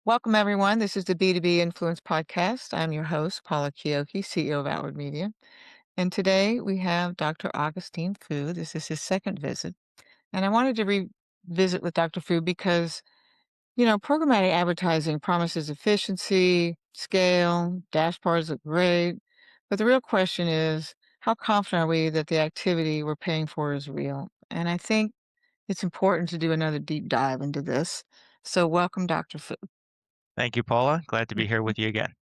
Welcome, everyone. This is the B2B Influence Podcast. I'm your host, Paula Kioki, CEO of Outward Media. And today we have Dr. Augustine Fou. This is his second visit. And I wanted to revisit with Dr. Fou because, programmatic advertising promises efficiency, scale, dashboards look great. But the real question is, how confident are we that the activity we're paying for is real? And I think it's important to do another deep dive into this. So, welcome, Dr. Fou. Thank you, Paula. Glad to be here with you again.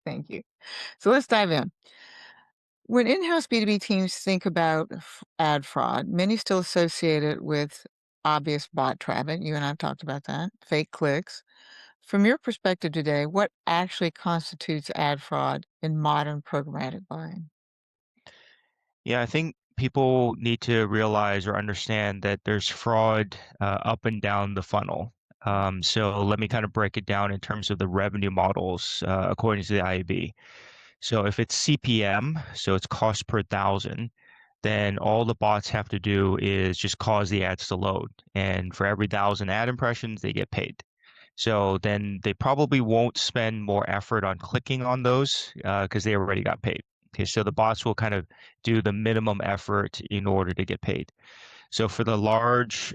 Thank you. So let's dive in. When in-house B2B teams think about ad fraud, many still associate it with obvious bot traffic. You and I have talked about that, fake clicks. From your perspective today, what actually constitutes ad fraud in modern programmatic buying? Yeah, I think people need to realize or understand that there's fraud up and down the funnel. So let me kind of break it down in terms of the revenue models according to the IAB. So if it's CPM, so it's cost per thousand, then all the bots have to do is just cause the ads to load. And for every thousand ad impressions, they get paid. So then they probably won't spend more effort on clicking on those because they already got paid. Okay, so the bots will kind of do the minimum effort in order to get paid. So for large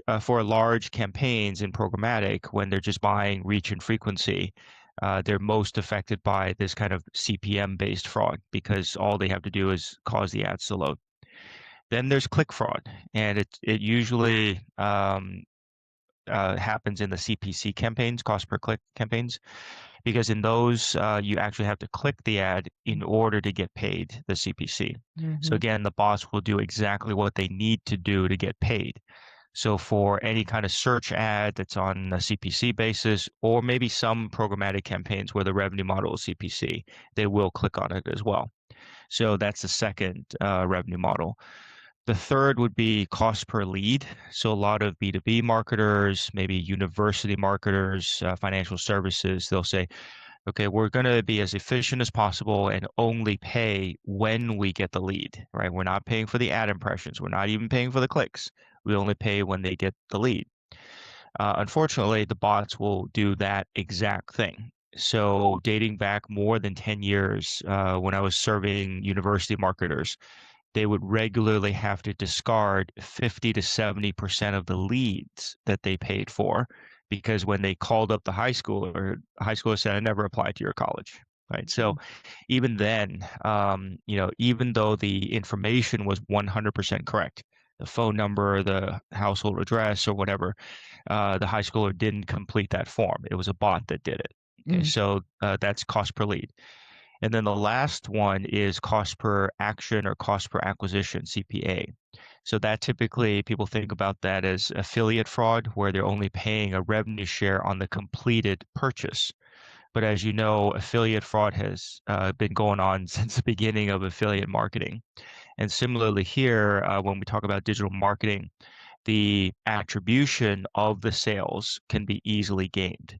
campaigns in programmatic, when they're just buying reach and frequency, they're most affected by this kind of CPM based fraud because all they have to do is cause the ads to load. Then there's click fraud, and it usually happens in the CPC campaigns, cost per click campaigns, because in those you actually have to click the ad in order to get paid the CPC. So Mm-hmm. again, the bots will do exactly what they need to do to get paid. So for any kind of search ad that's on a CPC basis, or maybe some programmatic campaigns where the revenue model is CPC, they will click on it as well. So that's the second revenue model. The third would be cost per lead. So a lot of B2B marketers, maybe university marketers, financial services, they'll say, okay, we're going to be as efficient as possible and only pay when we get the lead, right? We're not paying for the ad impressions. We're not even paying for the clicks. We only pay when they get the lead. Unfortunately, the bots will do that exact thing. So dating back more than 10 years, when I was serving university marketers, they would regularly have to discard 50 to 70% of the leads that they paid for because when they called up the high schooler said, I never applied to your college. Right. So even then, even though the information was 100% correct, the phone number, the household address, or whatever, the high schooler didn't complete that form. It was a bot that did it. Okay. Mm. So that's cost per lead. And then the last one is cost per action or cost per acquisition, CPA. So that typically people think about that as affiliate fraud, where they're only paying a revenue share on the completed purchase. But as you know, affiliate fraud has been going on since the beginning of affiliate marketing. And similarly here, when we talk about digital marketing, the attribution of the sales can be easily gained.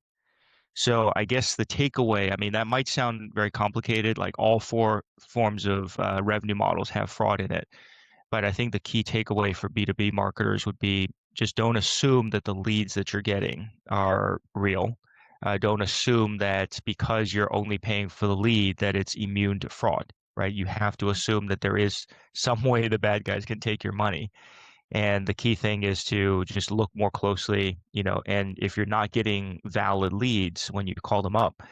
So I guess the takeaway, I mean, that might sound very complicated, like all four forms of revenue models have fraud in it. But I think the key takeaway for B2B marketers would be just don't assume that the leads that you're getting are real. Don't assume that because you're only paying for the lead that it's immune to fraud, right? You have to assume that there is some way the bad guys can take your money. And the key thing is to just look more closely, and if you're not getting valid leads when you call them up,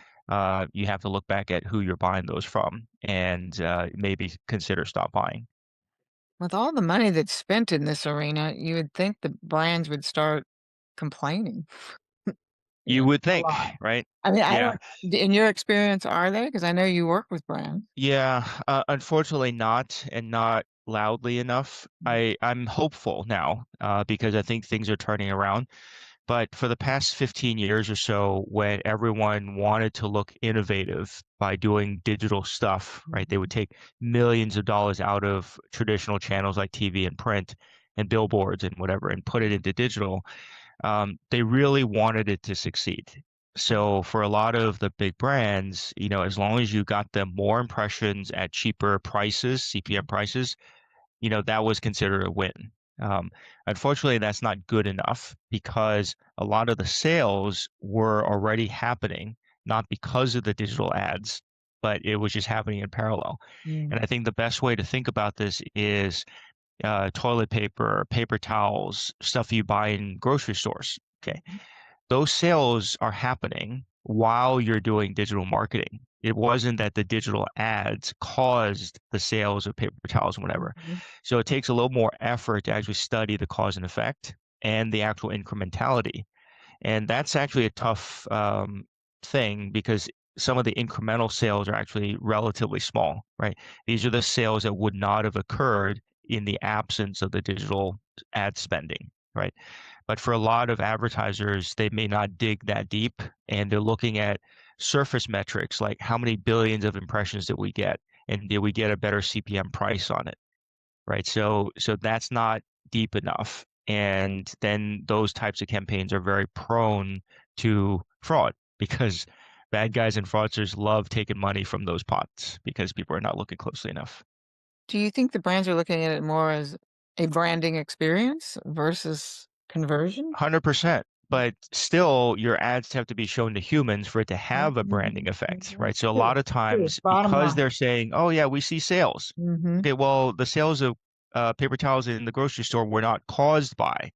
you have to look back at who you're buying those from and maybe consider stop buying. With all the money that's spent in this arena, you would think the brands would start complaining. You would A think, lot. right? I mean, I Yeah. don't in your experience, are they? Because I know you work with brands. Yeah. Unfortunately not, and not loudly enough. I'm hopeful now because I think things are turning around. But for the past 15 years or so, when everyone wanted to look innovative by doing digital stuff, right? They would Mhm. take millions of dollars out of traditional channels like TV and print and billboards and whatever and put it into digital. They really wanted it to succeed. So for a lot of the big brands, as long as you got them more impressions at cheaper prices, CPM prices, that was considered a win. Um, Unfortunately, that's not good enough because a lot of the sales were already happening not because of the digital ads, but it was just happening in parallel. Mm. And I think the best way to think about this is toilet paper, paper towels, stuff you buy in grocery stores. Okay. Those sales are happening while you're doing digital marketing. It wasn't that the digital ads caused the sales of paper towels and whatever. Mhm. So it takes a little more effort to actually study the cause and effect and the actual incrementality. And that's actually a tough thing because some of the incremental sales are actually relatively small, right? These are the sales that would not have occurred in the absence of the digital ad spending, right? But for a lot of advertisers, they may not dig that deep and they're looking at surface metrics like how many billions of impressions did we get? And did we get a better CPM price on it? Right? So that's not deep enough. And then those types of campaigns are very prone to fraud because bad guys and fraudsters love taking money from those pots because people are not looking closely enough. Do you think the brands are looking at it more as a branding experience versus conversion? 100%. But still, your ads have to be shown to humans for it to have a branding Mhm, effect, mhm. right? So a True, lot of true. times, Bottom because line. they're saying, "Oh yeah, we see sales." Mhm, Okay, well, the sales of paper towels in the grocery store were not caused by.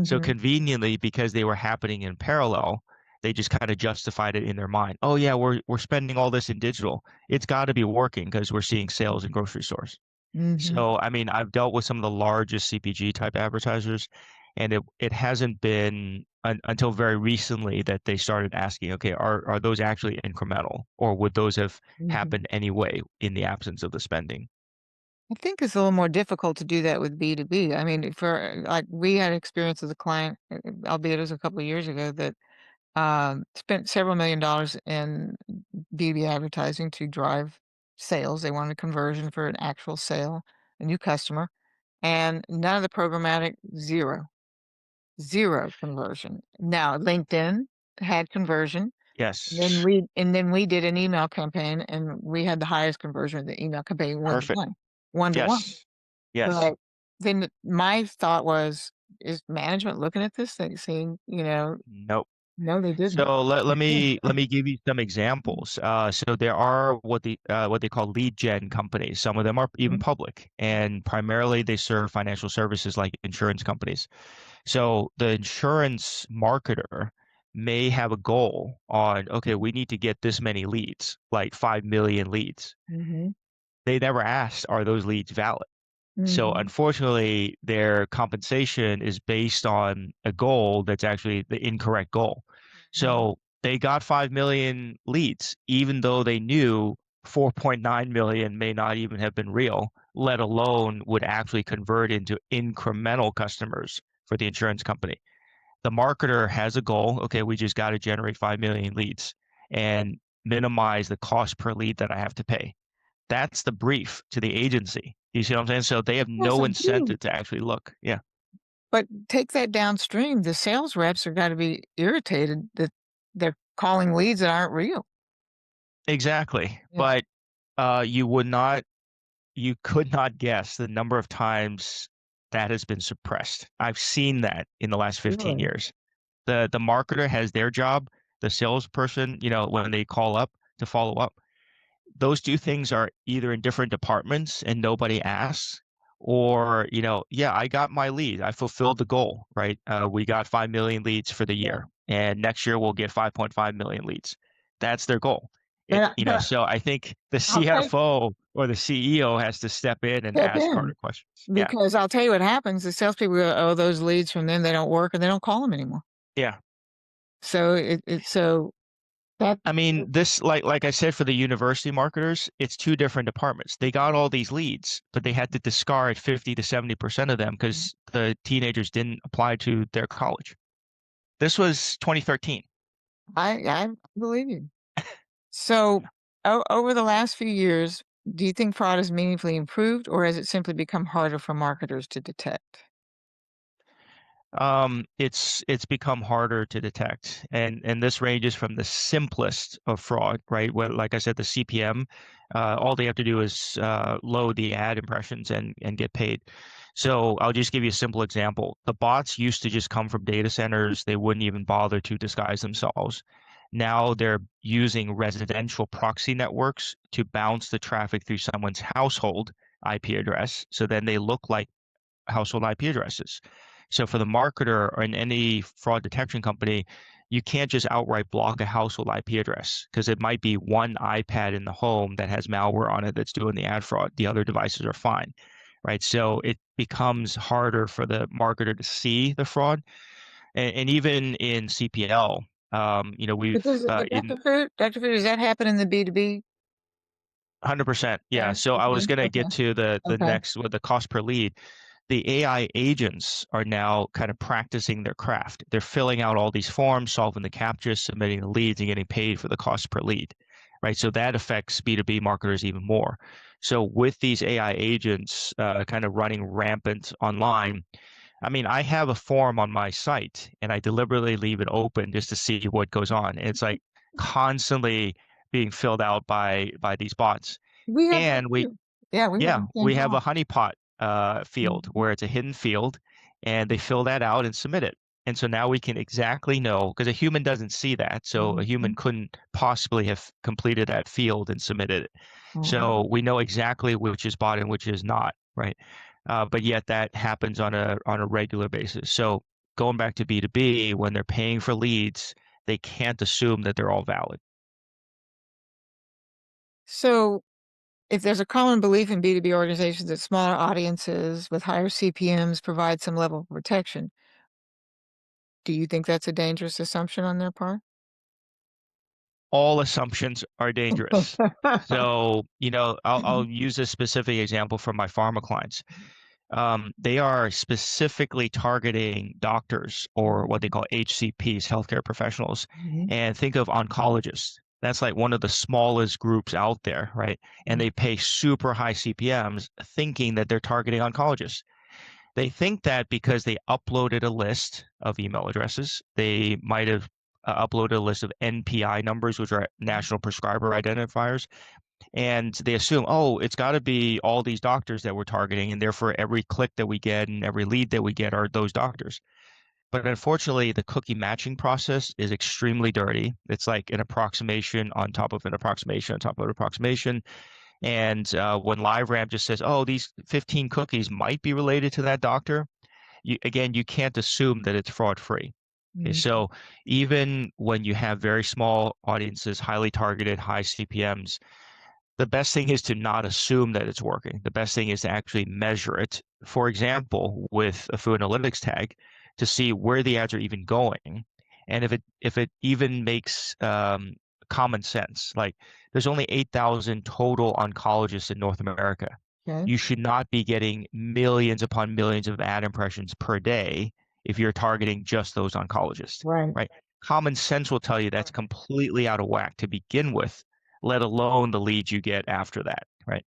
So mhm, conveniently, because they were happening in parallel, they just kind of justified it in their mind. Oh yeah, we're spending all this in digital. It's got to be working because we're seeing sales in grocery stores. mhm. So, I mean, I've dealt with some of the largest CPG type advertisers, and it hasn't been until very recently that they started asking, okay, are those actually incremental, or would those have Mhm. happened anyway in the absence of the spending? I think it's a little more difficult to do that with B2B. I mean, for like we had experience with a client, albeit it was a couple of years ago, that spent several $1,000,000 in B2B advertising to drive sales. They wanted conversion for an actual sale, a new customer, and none of the programmatic, zero, zero conversion. Now, LinkedIn had conversion. Yes, And then we did an email campaign, and we had the highest conversion of the email campaign 1 to perfect. 1, 1 to 1. Yes, yes. But then my thought was, is management looking at this thing saying, Nope. no, they didn't. So let me give you some examples. So there are what they call lead gen companies. Some of them are even Mhm, public, and primarily they serve financial services like insurance companies. So the insurance marketer may have a goal on, okay, we need to get this many leads, like 5 million leads. mhm, They never asked, are those leads valid? So mhm, unfortunately, their compensation is based on a goal that's actually the incorrect goal. mhm, So they got 5 million leads, even though they knew 4.9 million may not even have been real, let alone would actually convert into incremental customers for the insurance company. The marketer has a goal. Okay, we just got to generate 5 million leads and minimize the cost per lead that I have to pay. That's the brief to the agency. You see what I'm saying? So they have yes, no I do. incentive to actually look. Yeah, But take that downstream, the sales reps are gotta be irritated that they're calling leads that aren't real. exactly. Yes. But you would not, you could not guess the number of times that has been suppressed. I've seen that in the last 15 Really? years. The marketer has their job. The salesperson, when they call up to follow up, those two things are either in different departments and nobody asks, or, yeah, I got my lead. I fulfilled the goal, right? We got 5 million leads for the Yeah. year, and next year we'll get 5.5 million leads. That's their goal. But So I think the I'll take CFO or the CEO has to step in and step ask harder in, questions. Yeah. because I'll tell you what happens, the salespeople go, "Oh, those leads from them, they don't work," and they don't call them anymore. Yeah. So so that I mean, this like I said for the university marketers, it's two different departments. They got all these leads, but they had to discard 50 to 70% of them because the teenagers didn't apply to their college. This was 2013. I believe you. So, over the last few years, do you think fraud has meaningfully improved, or has it simply become harder for marketers to detect? It's become harder to detect, and this ranges from the simplest of fraud, right? Where, like I said, the CPM, all they have to do is load the ad impressions and get paid. So I'll just give you a simple example. The bots used to just come from data centers. They wouldn't even bother to disguise themselves. Now they're using residential proxy networks to bounce the traffic through someone's household IP address. So then they look like household IP addresses. So for the marketer or in any fraud detection company, you can't just outright block a household IP address because it might be one iPad in the home that has malware on it that's doing the ad fraud. The other devices are fine, right? So it becomes harder for the marketer to see the fraud. And even in CPL, But we've but in Dr. Food, does that happen in the B2B? 100%. Yeah. Yeah. So I was Okay. going to Okay. get to the Okay. next with the cost per lead. The AI agents are now kind of practicing their craft. They're filling out all these forms, solving the captchas, submitting the leads, and getting paid for the cost per lead, right? So that affects B2B marketers even more. So with these AI agents kind of running rampant online, I mean, I have a form on my site and I deliberately leave it open just to see what goes on. And it's like constantly being filled out by these bots. We have that And we too. Yeah, we have yeah, the same we have a problem. honeypot field Mhm. where it's a hidden field, and they fill that out and submit it. And so now we can exactly know because a human doesn't see that, so a human Mhm. couldn't possibly have completed that field and submitted it. Mhm. So we know exactly which is bought and which is not, right? But yet that happens on a regular basis. So going back to B2B, when they're paying for leads, they can't assume that they're all valid. So, if there's a common belief in B2B organizations that smaller audiences with higher CPMs provide some level of protection, do you think that's a dangerous assumption on their part? All assumptions are dangerous. So, I'll use a specific example from my pharma clients. They are specifically targeting doctors or what they call HCPs, healthcare professionals, Mhm. and think of oncologists. That's like one of the smallest groups out there, right? And they pay super high CPMs thinking that they're targeting oncologists. They think that because they uploaded a list of email addresses, they might have uploaded a list of NPI numbers, which are national prescriber identifiers, and they assume, oh, it's got to be all these doctors that we're targeting, and therefore every click that we get and every lead that we get are those doctors. But unfortunately, the cookie matching process is extremely dirty. It's like an approximation on top of an approximation on top of an approximation. And when LiveRamp just says, oh, these 15 cookies might be related to that doctor, you can't assume that it's fraud free. Okay, Mhm. so even when you have very small audiences, highly targeted, high CPMs, the best thing is to not assume that it's working. The best thing is to actually measure it. For example, with a Foo Analytics tag to see where the ads are even going. And if it even makes common sense, like there's only 8,000 total oncologists in North America. Okay. You should not be getting millions upon millions of ad impressions per day if you're targeting just those oncologists, Right. right? Common sense will tell you that's completely out of whack to begin with, let alone the leads you get after that, right?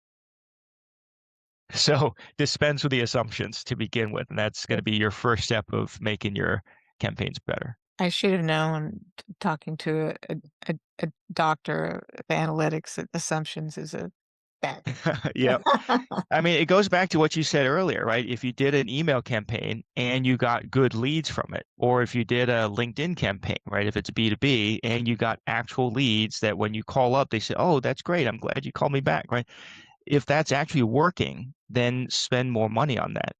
So dispense with the assumptions to begin with, and that's going to be your first step of making your campaigns better. I should have known talking to a doctor of analytics that assumptions is a bad. Yeah. I mean, it goes back to what you said earlier, right? If you did an email campaign and you got good leads from it, or if you did a LinkedIn campaign, right? If it's B2B and you got actual leads that when you call up, they say, oh, that's great. I'm glad you called me back, right? If that's actually working, then spend more money on that.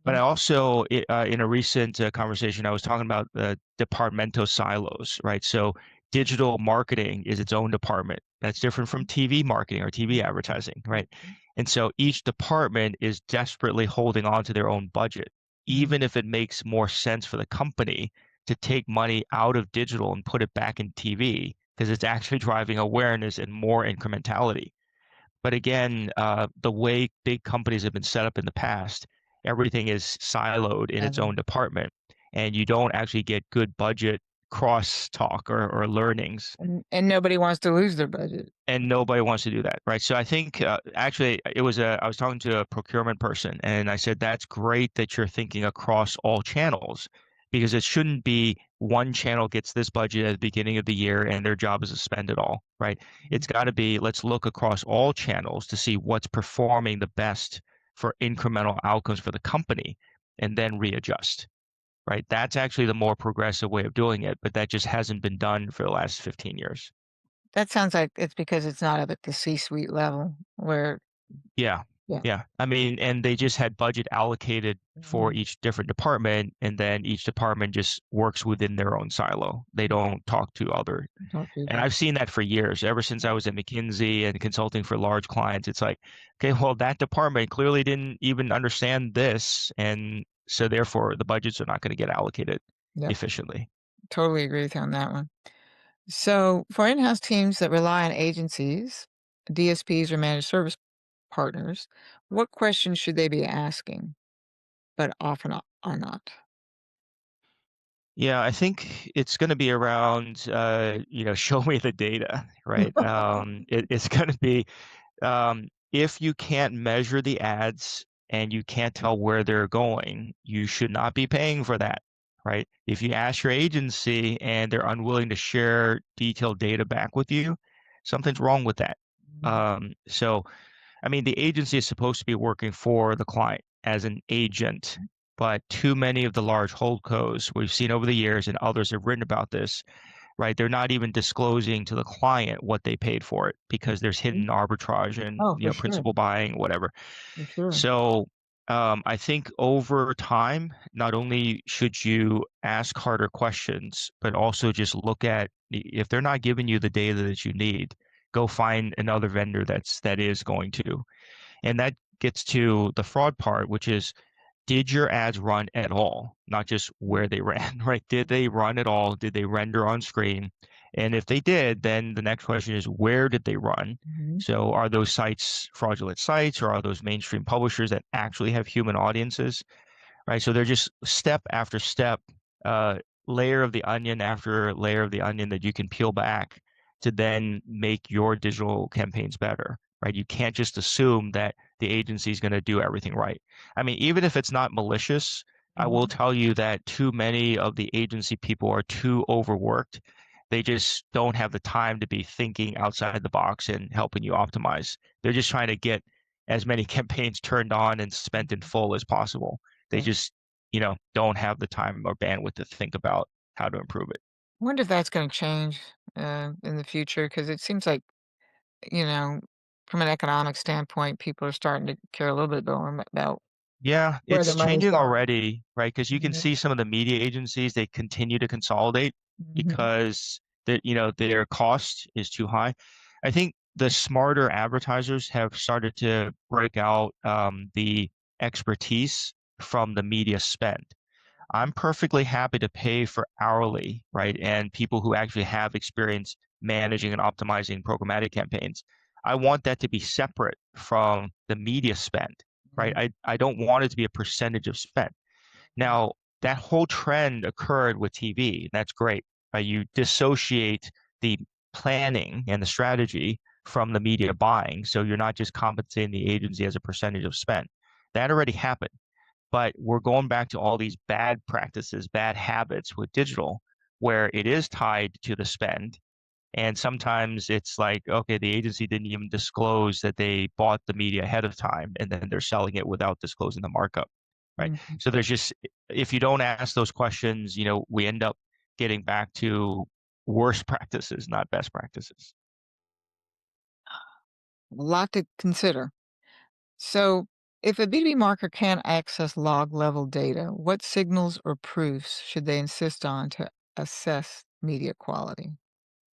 But I also, in a recent conversation, I was talking about the departmental silos, right? So digital marketing is its own department. That's different from TV marketing or TV advertising, right? And so each department is desperately holding on to their own budget, Mhm. even if it makes more sense for the company to take money out of digital and put it back in TV because it's actually driving awareness and more incrementality. But again, the way big companies have been set up in the past, everything is siloed in its own department, and you don't actually get good budget cross talk or learnings, And nobody wants to lose their budget. and nobody wants to do that, right? So I think actually I was talking to a procurement person, and I said that's great that you're thinking across all channels because it shouldn't be one channel gets this budget at the beginning of the year and their job is to spend it all, right? It's got to be let's look across all channels to see what's performing the best for incremental outcomes for the company and then readjust. right? That's actually the more progressive way of doing it, but that just hasn't been done for the last 15 years. That sounds like it's because it's not up at the C-suite level where Yeah. yeah. Yeah. I mean, and they just had budget allocated for Mhm. each different department, and then each department just works within their own silo. They don't talk to other. Talk to And you. I've seen that for years, ever since I was at McKinsey and consulting for large clients. It's like, okay, well, that department clearly didn't even understand this, and so therefore the budgets are not going to get allocated Yep, efficiently. totally agree with you on that one. So, for in-house teams that rely on agencies, DSPs, or managed service partners, what questions should they be asking, but often are not? Yeah, I think it's going to be around, show me the data, right? It's going to be if you can't measure the ads and you can't tell where they're going, you should not be paying for that, right? If you ask your agency and they're unwilling to share detailed data back with you, something's wrong with that. Mhm. So I mean, the agency is supposed to be working for the client as an agent, but too many of the large holdcos we've seen over the years, and others have written about this, right? They're not even disclosing to the client what they paid for it because there's hidden arbitrage and Oh, for sure, principal buying, whatever. for sure. So I think over time, not only should you ask harder questions, but also just look at if they're not giving you the data that you need, go find another vendor that is going to. And that gets to the fraud part, which is did your ads run at all? Not just where they ran, right? Did they run at all? Did they render on screen? And if they did, then the next question is where did they run? Mhm. So are those sites fraudulent sites, or are those mainstream publishers that actually have human audiences? Right? So they're just step after step, uh, layer of the onion after layer of the onion that you can peel back to then make your digital campaigns better, right? You can't just assume that the agency is going to do everything right. I mean, even if it's not malicious, I will Mhm. tell you that too many of the agency people are too overworked. They just don't have the time to be thinking outside the box and helping you optimize. They're just trying to get as many campaigns turned on and spent in full as possible. They Yeah. just, don't have the time or bandwidth to think about how to improve it. I wonder if that's gonna change, in the future because it seems like, you know, from an economic standpoint, people are starting to care a little bit more about Yeah, where their it's money's changing going. already, right? Because you can Mhm. see some of the media agencies, they continue to consolidate Mhm. because their cost is too high. I think the smarter advertisers have started to break out the expertise from the media spend. I'm perfectly happy to pay for hourly, right? And people who actually have experience managing and optimizing programmatic campaigns. I want that to be separate from the media spend, right? Mhm. I don't want it to be a percentage of spend. Now, that whole trend occurred with TV, and that's great. Right? You dissociate the planning and the strategy from the media buying. So you're not just compensating the agency as a percentage of spend. That already happened. But we're going back to all these bad practices, bad habits with digital, where it is tied to the spend. And sometimes it's like, okay, the agency didn't even disclose that they bought the media ahead of time, and then they're selling it without disclosing the markup, right? Mhm. So there's just, if you don't ask those questions, we end up getting back to worst practices, not best practices. A lot to consider. So, if a B2B marketer can't access log level data, what signals or proofs should they insist on to assess media quality?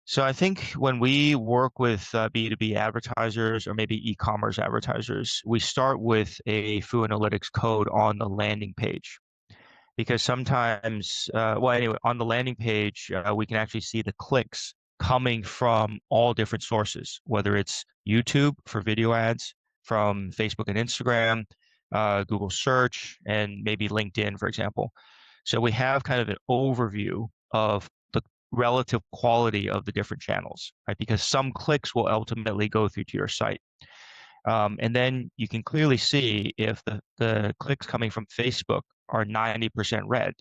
So I think when we work with B2B advertisers or maybe e-commerce advertisers, we start with a Foo Analytics code on the landing page because sometimes, well, anyway, on the landing page, we can actually see the clicks coming from all different sources, whether it's YouTube for video ads, from Facebook and Instagram, Google search, and maybe LinkedIn, for example. So we have kind of an overview of the relative quality of the different channels, right? Because some clicks will ultimately go through to your site. And then you can clearly see if the clicks coming from Facebook are 90% red.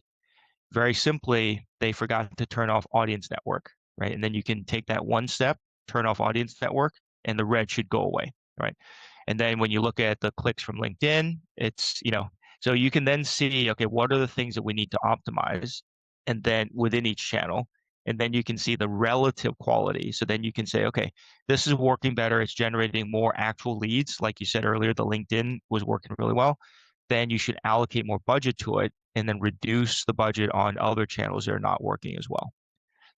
Very simply, they forgot to turn off audience network, right? And then you can take that one step, turn off audience network, and the red should go away, right? And then when you look at the clicks from LinkedIn, it's, So you can then see, okay, what are the things that we need to optimize, and then within each channel, and then you can see the relative quality. So then you can say, okay, this is working better. It's generating more actual leads. Like you said earlier, the LinkedIn was working really well. Then you should allocate more budget to it and then reduce the budget on other channels that are not working as well.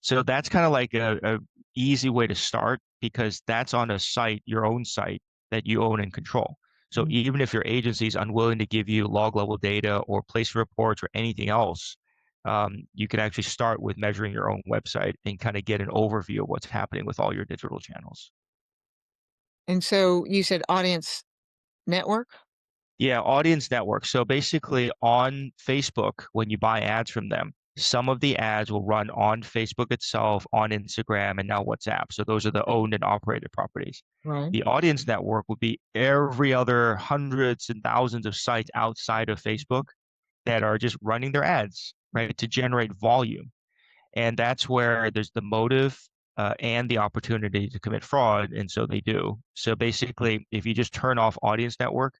So that's kind of like a easy way to start because that's on a site, your own site that you own and control. So Mhm. even if your agency is unwilling to give you log level data or place reports or anything else, you can actually start with measuring your own website and kind of get an overview of what's happening with all your digital channels. And so you said audience network? Yeah, audience network. So basically on Facebook, when you buy ads from them, some of the ads will run on Facebook itself, on Instagram, and now WhatsApp. So those are the owned and operated properties. Right. The audience network would be every other hundreds and thousands of sites outside of Facebook that are just running their ads, right, to generate volume. And that's where there's the motive and the opportunity to commit fraud. And so they do. So basically, if you just turn off audience network,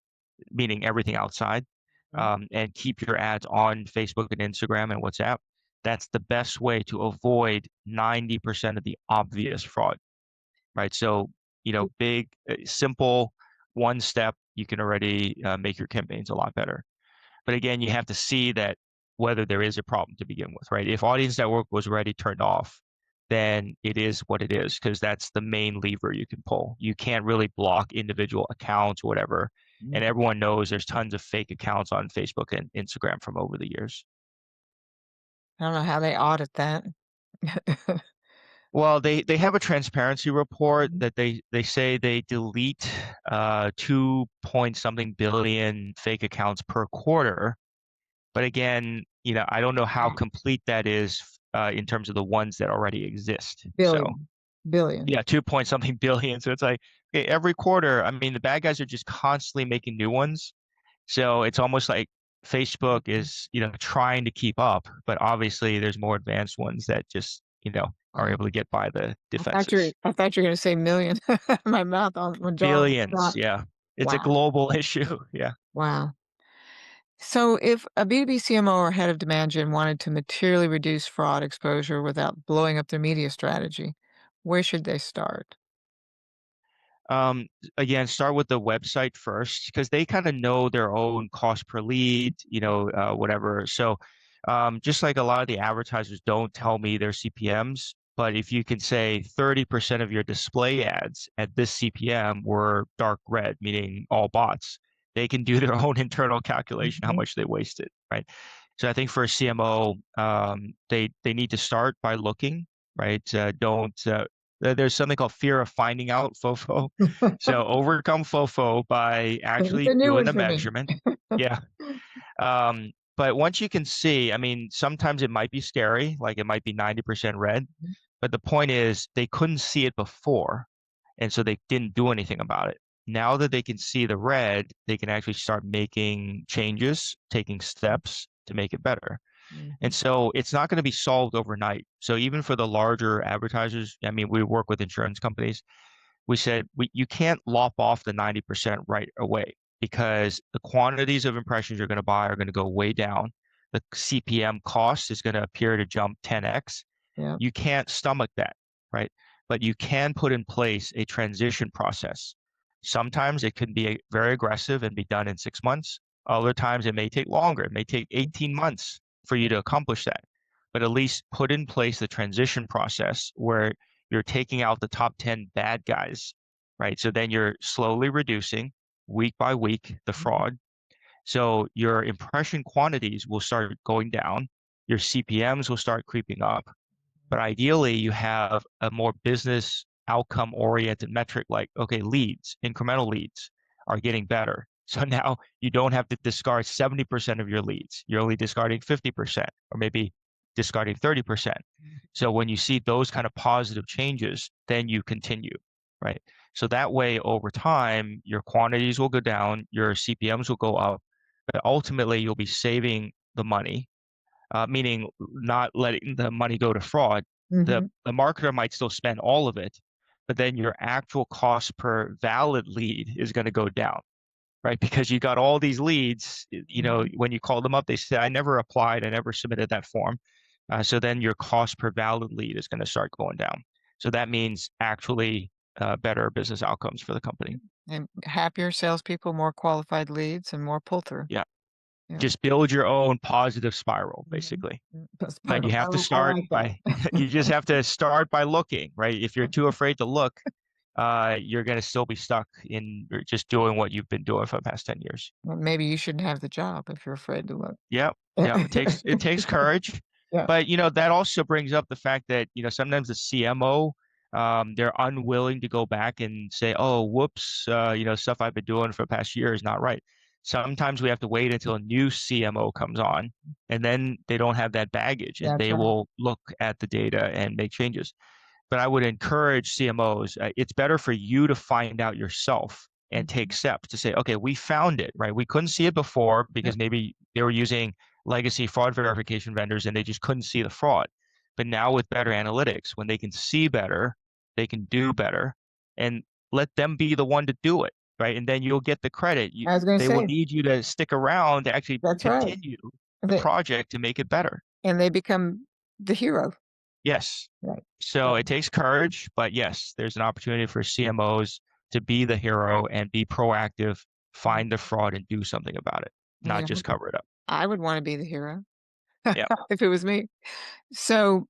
meaning everything outside, Mhm. and keep your ads on Facebook and Instagram and WhatsApp, that's the best way to avoid 90% of the obvious fraud, right? So, big, simple, one step, you can already make your campaigns a lot better. But again, you have to see that whether there is a problem to begin with, right? If audience network was already turned off, then it is what it is because that's the main lever you can pull. You can't really block individual accounts or whatever. Mhm. And everyone knows there's tons of fake accounts on Facebook and Instagram from over the years. I don't know how they audit that. Well, they have a transparency report Mhm. that they say they delete 2 point something billion fake accounts per quarter. But again, I don't know how complete that is in terms of the ones that already exist. So Billion. Billion. yeah, 2 point something billion. So it's like, okay, every quarter, I mean, the bad guys are just constantly making new ones. So it's almost like Facebook Mhm. is, trying to keep up, but obviously there's more advanced ones that just, are Wow. able to get by the I defenses. thought you were gonna say million. My mouth on my jaw Billions, dropped. yeah. It's a Wow. global issue. Yeah. Wow. So if a B2B CMO or head of demand gen wanted to materially reduce fraud exposure without blowing up their media strategy, where should they start? Um, Again, start with the website first because they kind of know their own cost per lead, whatever. So, just like a lot of the advertisers don't tell me their CPMs, but if you can say 30% of your display ads at this CPM were dark red, meaning all bots, they can do their own internal calculation how Mhm. much they wasted, right? So I think for a CMO, they need to start by looking, right? Don't There's something called fear of finding out, FOFO. So overcome FOFO by It's a actually new doing one the for me. measurement. Yeah. But once you can see, I mean, sometimes it might be scary, like it might be 90% red, Mhm. but the point is they couldn't see it before, and so they didn't do anything about it. Now that they can see the red, they can actually start making changes, taking steps to make it better. And Mhm. so it's not going to be solved overnight. So even for the larger advertisers, I mean, we work with insurance companies. We said you can't lop off the 90% right away because the quantities of impressions you're going to buy are going to go way down. The CPM cost is going to appear to jump 10x. Yeah. You can't stomach that, right? But you can put in place a transition process. Sometimes it can be very aggressive and be done in 6 months. Other times it may take longer. It may take 18 months for you to accomplish that. But at least put in place the transition process where you're taking out the top 10 bad guys, right? So then you're slowly reducing week by week the Mhm. fraud. So your impression quantities will start going down. Your CPMs will start creeping up, but ideally, you have a more business outcome oriented metric like, okay, leads, incremental leads are getting better. So now you don't have to discard 70% of your leads. You're only discarding 50% or maybe discarding 30%. So when you see those kind of positive changes, then you continue, right? So that way, over time, your quantities will go down, your CPMs will go up, but ultimately you'll be saving the money, meaning not letting the money go to fraud. The, Mhm. the marketer might still spend all of it, but then your actual cost per valid lead is going to go down. right? Because you got all these leads, Mhm. when you call them up, they say, I never applied, I never submitted that form. So then your cost per valid lead is going to start going down. So that means actually better business outcomes for the company. And happier salespeople, more qualified leads, and more pull through. Yeah. Yeah. Just build your own positive spiral, Mhm. basically. That's But you part have to I start like that. by, you just have to start by looking, right? If you're too afraid to look, you're going to still be stuck in just doing what you've been doing for the past 10 years. Well, maybe you shouldn't have the job if you're afraid to look. Yep. Yeah. It takes courage. Yeah. But that also brings up the fact that, sometimes the CMO, they're unwilling to go back and say, oh, whoops, stuff I've been doing for the past year is not right. Sometimes we have to wait until a new CMO comes on, and then they don't have that baggage and That's they right. will look at the data and make changes. But I would encourage CMOs, it's better for you to find out yourself and take Mhm. steps to say, okay, we found it, right? We couldn't see it before Yep. because maybe they were using legacy fraud verification vendors and they just couldn't see the fraud. But now with better analytics, when they can see better, they can do better, and let them be the one to do it, right? And then you'll get the credit. I was gonna They will say, need you to stick around to actually that's right. continue the They project to make it better. and they become the hero. Yes. Right. So it takes courage, but yes, there's an opportunity for CMOs to be the hero and be proactive, Mhm. find the fraud and do something about it, not Yeah. just cover it up. I would wanna be the hero Yeah. if it was me. So,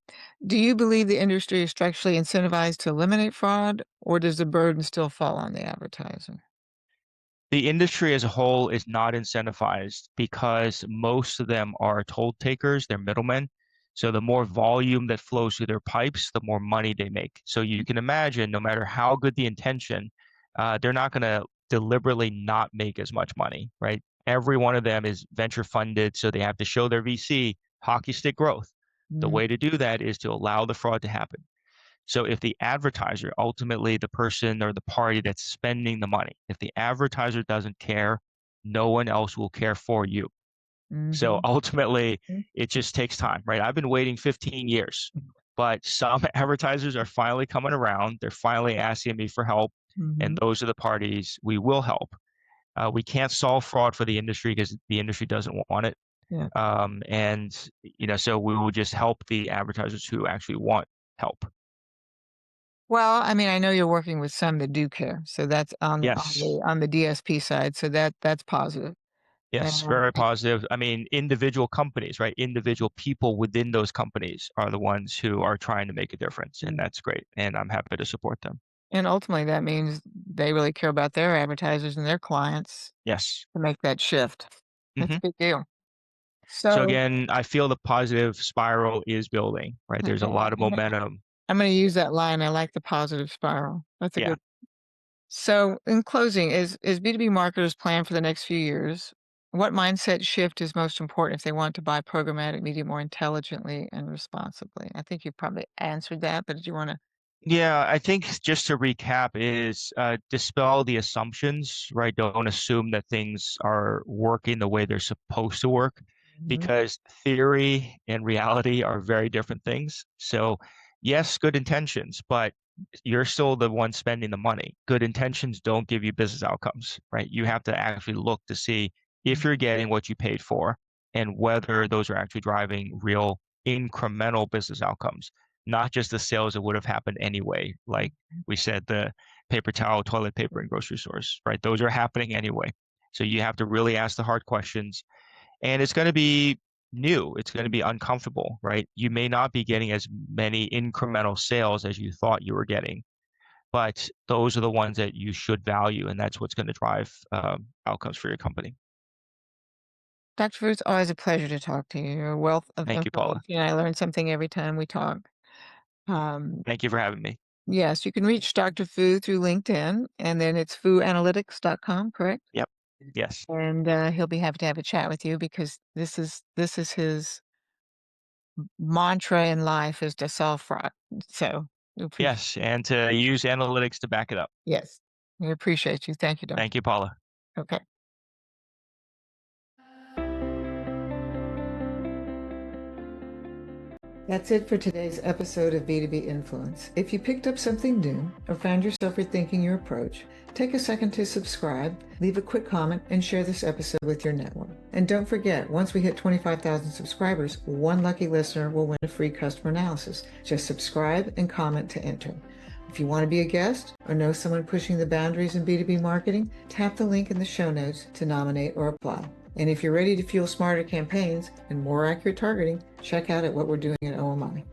do you believe the industry is structurally incentivized to eliminate fraud, or does the burden still fall on the advertiser? The industry as a whole is not incentivized because most of them are toll takers, they're middlemen. So the more volume that flows through their pipes, the more money they make. So you can imagine, no matter how good the intention, they're not going to deliberately not make as much money, right? Every one of them is venture funded, so they have to show their VC hockey stick growth. The Mm, way to do that is to allow the fraud to happen. So if the advertiser, ultimately the person or the party that's spending the money, if the advertiser doesn't care, no one else will care for you. So mhm, ultimately, mm, it just takes time, right? I've been waiting 15 years, but some advertisers are finally coming around. They're finally asking me for help, and mhm, those are the parties we will help. We can't solve fraud for the industry because the industry doesn't want it. yeah. And so we will just help the advertisers who actually want help. Well, I mean, I know you're working with some that do care, so that's Yes. on the DSP side, so that's positive. Yes, And very positive. I mean, individual companies, right? Individual people within those companies are the ones who are trying to make a difference, and mm, that's great. And I'm happy to support them. and ultimately, that means they really care about their advertisers and their clients Yes. to make that shift. That's Hmm. a big deal. So So, again, I feel the positive spiral is building, right? There's a lot of momentum. I'm gonna use that line, I like the positive spiral. That's a Yeah. good. So, in closing, is B2B marketers plan for the next few years? What mindset shift is most important if they want to buy programmatic media more intelligently and responsibly? I think you probably answered that, but did you want to? Yeah, I think just to recap is dispel the assumptions, right? Don't assume that things are working the way they're supposed to work Mhm, because theory and reality are very different things. So, yes, good intentions, but you're still the one spending the money. Good intentions don't give you business outcomes, right? You have to actually look to see if you're getting what you paid for and whether those are actually driving real incremental business outcomes, not just the sales that would have happened anyway. Like mhm, we said, the paper towel, toilet paper in grocery stores, right? Those are happening anyway. So you have to really ask the hard questions. And it's going to be new. It's going to be uncomfortable, right? You may not be getting as many incremental sales as you thought you were getting, but those are the ones that you should value. And that's what's going to drive outcomes for your company. Dr. Fu, it's always a pleasure to talk to you. You're a wealth of Thank you, Paula. information. I learn something every time we talk. Um, Thank you for having me. yes, you can reach Dr. Fu through LinkedIn, and then it's fooanalytics.com, correct? Yep. Yes. And he'll be happy to have a chat with you because this is his mantra in life is to solve fraud. So we appreciate. Yes. And to use analytics to back it up. Yes, we appreciate you. Thank you, Doctor. Thank you, Paula. Okay. That's it for today's episode of B2B Influence. If you picked up something new or found yourself rethinking your approach, take a second to subscribe, leave a quick comment, and share this episode with your network. And don't forget, once we hit 25,000 subscribers, one lucky listener will win a free customer analysis. Just subscribe and comment to enter. If you want to be a guest or know someone pushing the boundaries in B2B marketing, tap the link in the show notes to nominate or apply. And if you're ready to fuel smarter campaigns and more accurate targeting, check out what we're doing at OMI.